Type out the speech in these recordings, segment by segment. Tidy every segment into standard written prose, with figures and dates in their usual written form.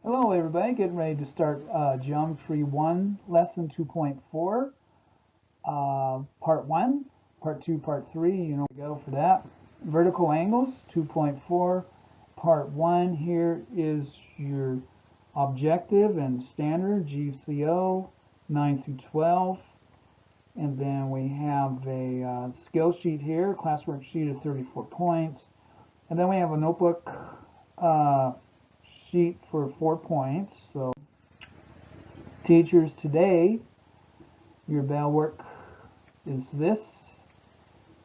Hello everybody, getting ready to start Geometry 1, Lesson 2.4, Part 1, Part 2, Part 3, you know we go for that. Vertical angles, 2.4, Part 1 here is your objective and standard, GCO, 9 through 12. And then we have a skill sheet here, classwork sheet of 34 points. And then we have a notebook sheet for 4 points. So teachers, today your bell work is this.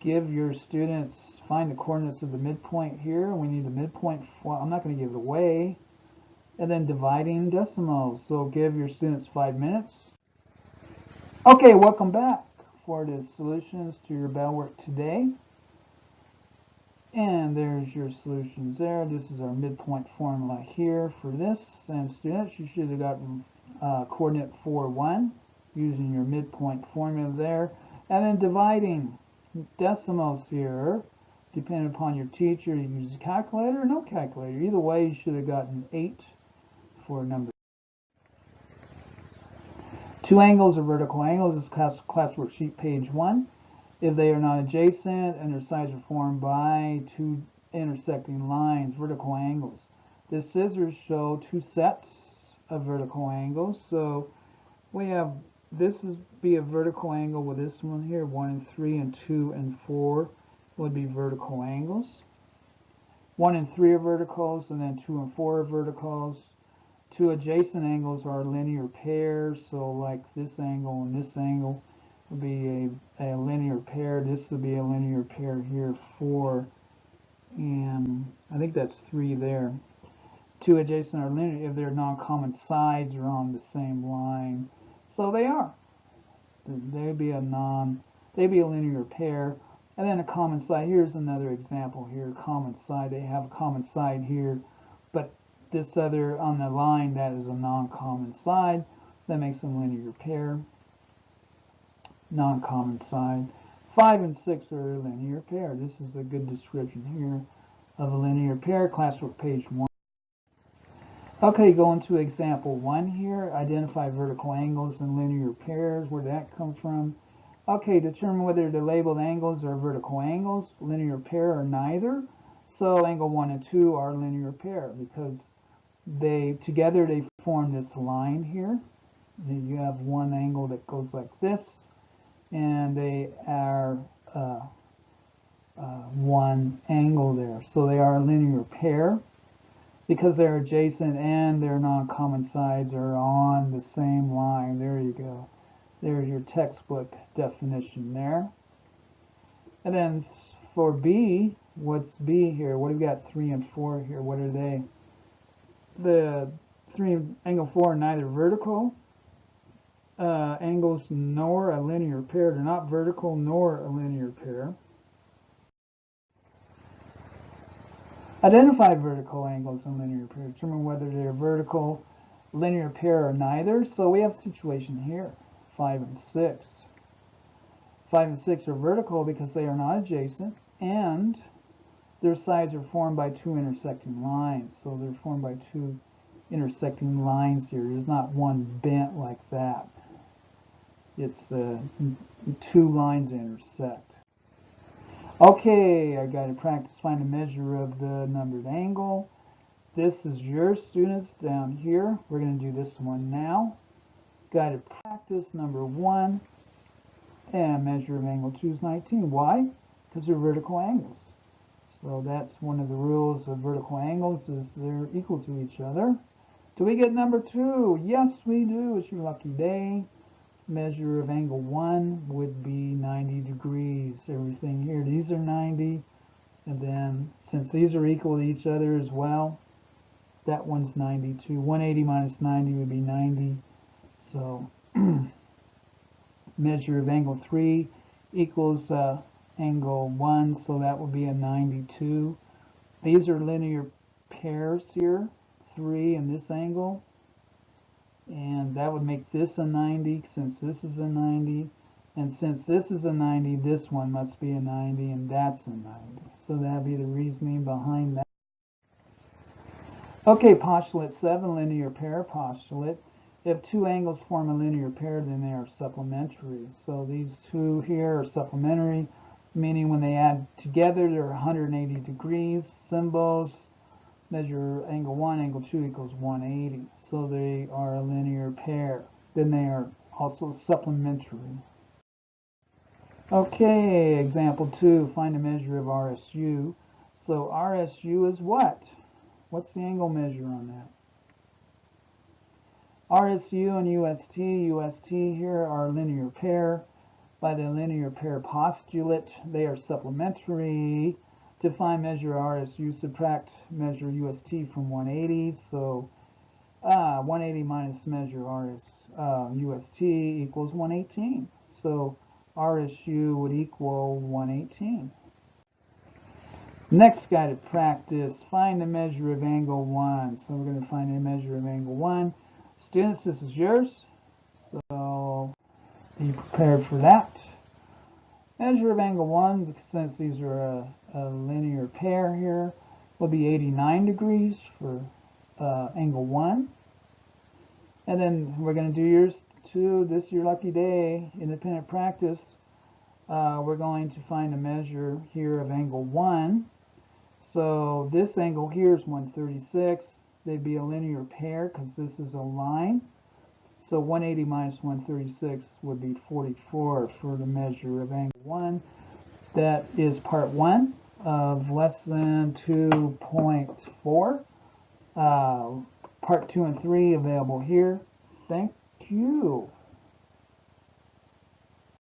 Give your students, find the coordinates of the midpoint here. We need the midpoint. I'm not going to give it away. And then dividing decimals. So give your students 5 minutes. Okay, welcome back for the solutions to your bell work today. And there's your solutions there. This is our midpoint formula here for this. And students, you should have gotten coordinate 4, 1 using your midpoint formula there. And then dividing decimals here, depending upon your teacher, you use a calculator or no calculator. Either way, you should have gotten 8 for number. Two angles are vertical angles. This is classwork sheet page 1. If they are not adjacent and their sides are formed by two intersecting lines, vertical angles. The scissors show two sets of vertical angles. So we have, this is be a vertical angle with this one here, 1 and 3, and 2 and 4 would be vertical angles. 1 and 3 are verticals, and then 2 and 4 are verticals. Two adjacent angles are linear pairs, so like this angle and this angle would be a linear pair. This would be a linear pair here, 4, and I think that's 3 there. Two adjacent are linear if their non-common sides are on the same line. So they are. They'd be a linear pair. And then a common side. Here's another example here. Common side. They have a common side here, but this other on the line, that is a non-common side. That makes them a linear pair. Non-common side. 5 and 6 are a linear pair. This is a good description here of a linear pair, classwork page 1. Okay, going to example 1 here. Identify vertical angles and linear pairs. Where did that come from? Okay, determine whether the labeled angles are vertical angles, linear pair, or neither. So angle 1 and 2 are a linear pair because together they form this line here. You have one angle that goes like this, and they are one angle there. So they are a linear pair because they're adjacent and their non-common sides are on the same line. There you go. There's your textbook definition there. And then for B, what's B here? What do we got? 3 and 4 here. What are they? The 3 and angle 4 are neither vertical angles nor a linear pair. They're not vertical nor a linear pair. Identify vertical angles and linear pair. Determine whether they're vertical, linear pair, or neither. So we have a situation here, 5 and 6. 5 and 6 are vertical because they are not adjacent, and their sides are formed by two intersecting lines. So they're formed by two intersecting lines here. There's not one bent like that. It's two lines intersect. Okay, I got to practice find a measure of the numbered angle. This is your students down here. We're going to do this one now. Got to practice number 1, and measure of angle 2 is 19. Why? Because they're vertical angles. So that's one of the rules of vertical angles, is they're equal to each other. Do we get number 2? Yes, we do. It's your lucky day. Measure of angle 1 would be 90 degrees. Everything here, these are 90. And then, since these are equal to each other as well, that one's 92. 180 minus 90 would be 90. So, measure of angle 3 equals angle 1, so that would be a 92. These are linear pairs here, 3 and this angle, and that would make this a 90 since this is a 90, and since this is a 90, this one must be a 90, and that's a 90. So that would be the reasoning behind that. Okay, postulate 7, linear pair postulate. If two angles form a linear pair, then they are supplementary. So these two here are supplementary, meaning when they add together, they're 180 degrees. Symbols measure angle 1, angle 2 equals 180. So they are a linear pair. Then they are also supplementary. Okay, example 2, find a measure of RSU. So RSU is what? What's the angle measure on that? RSU and UST here are a linear pair. By the linear pair postulate, they are supplementary. To find measure RSU, subtract measure UST from 180. So 180 minus measure UST equals 118. So RSU would equal 118. Next guided practice, find the measure of angle 1. So we're going to find a measure of angle 1. Students, this is yours. So be prepared for that. Measure of angle 1, since these are a linear pair here, will be 89 degrees for angle 1. And then we're going to do yours too. This is your lucky day, independent practice. We're going to find a measure here of angle 1. So this angle here is 136. They'd be a linear pair because this is a line. So 180 minus 136 would be 44 for the measure of angle 1. That is part 1 of lesson 2.4. Part 2 and 3 available here. Thank you.